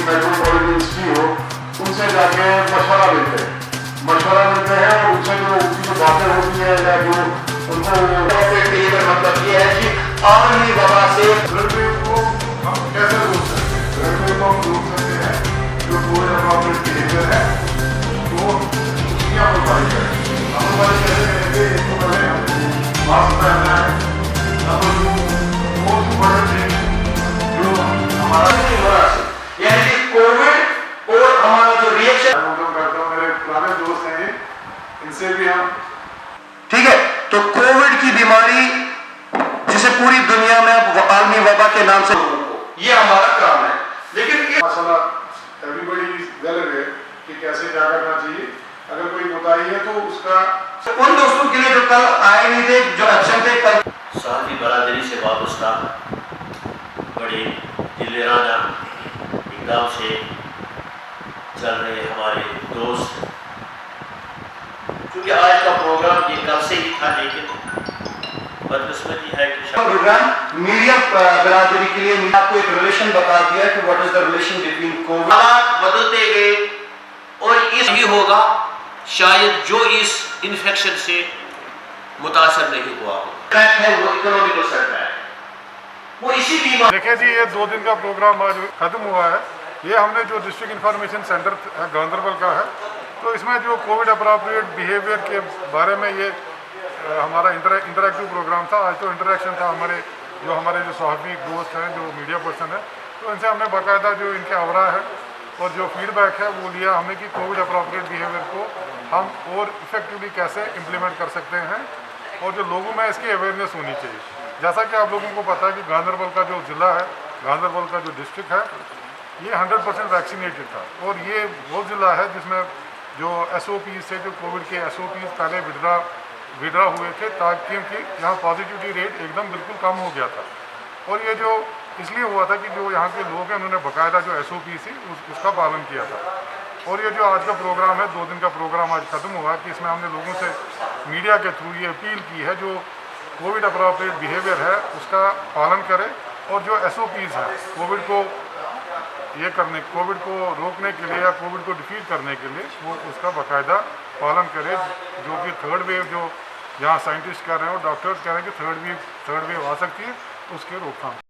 Metropolitan university हो, उनसे जाके मशवरा लेते हैं और उनसे जो उनकी जो बातें होती है या जो उनको मतलब ये है कि आलमी वबा से को हम कैसे रोक सकते हैं। को हम रोक सकते हैं जो कोविड अप्रोप्रिएट बिहेवियर है तो उसकी हम उपाय करें। हम उपाय कैसे करेंगे, इसको पहले हमको मास्क पहनना है। मोस्ट इम्पोर्टेंट थिंग जो हमारा यानी कि कोविड और हमारा जो रिएक्शन करता हूँ, मेरे पुराने दोस्त हैं इनसे भी हम ठीक है। तो कोविड की बीमारी जिसे पूरी दुनिया में अब आलमी वबा के नाम से ये हमारा काम है, लेकिन माशाल्लाह एवरीबॉडी इज वेल अवेयर कि कैसे क्या करना चाहिए। अगर कोई कोताही है तो उसका उन दोस्तों के लिए जो कल आए नहीं थे, जो एक्शन थे कल साथी बरादरी से वाबस्ता बड़े दिलेराना इकदाम से चल रहे हमारे दोस्त, क्योंकि आज का प्रोग्राम ये कल से ही था, लेकिन बदकिस्मती है कि प्रोग्राम मीडिया बरादरी के लिए आपको एक रिलेशन बता दिया कि what is the relation between Covid. हालात बदलते गए और इस ही होगा शायद जो इस इन्फेक्शन से मुतासर नहीं हुआ है वो इकोनॉमिकल सेटबैक, वो इसी बीमारी। देखिए जी, ये 2 दिन का प्रोग्राम आज खत्म हुआ है। ये हमने जो डिस्ट्रिक्ट इंफॉर्मेशन सेंटर गांधरबल का है, तो इसमें जो कोविड अप्रोप्रिएट बिहेवियर के बारे में ये हमारा इंटरैक्टिव प्रोग्राम था। आज तो इंटरेक्शन था हमारे जो सहाफ़ी दोस्त हैं, जो मीडिया पर्सन है, तो इनसे हमने बाकायदा जो इनके आवरा है और जो फीडबैक है वो लिया हमने कि कोविड अप्रोप्रिएट बिहेवियर को हम और इफेक्टिवली कैसे इम्प्लीमेंट कर सकते हैं और जो लोगों में इसकी अवेयरनेस होनी चाहिए। जैसा कि आप लोगों को पता है कि गांधरबल का जो ज़िला है, गांधरबल का जो डिस्ट्रिक्ट है, ये 100% वैक्सीनेटेड था और ये वो ज़िला है जिसमें जो SOPs से जो कोविड के SOPs पहले विड्रा हुए थे, ताकि क्योंकि यहाँ पॉजिटिविटी रेट एकदम बिल्कुल कम हो गया था। और ये जो इसलिए हुआ था कि जो यहाँ के लोग हैं उन्होंने बाकायदा जो SOP थी उसका पालन किया था। और ये जो आज का प्रोग्राम है, 2 दिन का प्रोग्राम आज ख़त्म हुआ कि इसमें हमने लोगों से मीडिया के थ्रू ये अपील की है जो कोविड अप्रोप्रिएट बिहेवियर है उसका पालन करें और जो SOPs हैं कोविड को रोकने के लिए या कोविड को डिफीट करने के लिए वो उसका बाकायदा पालन करें। जो कि थर्ड वेव जो यहाँ साइंटिस्ट कह रहे हैं और डॉक्टर्स कह रहे हैं कि थर्ड वेव आ सकती है, उसके रोकथाम।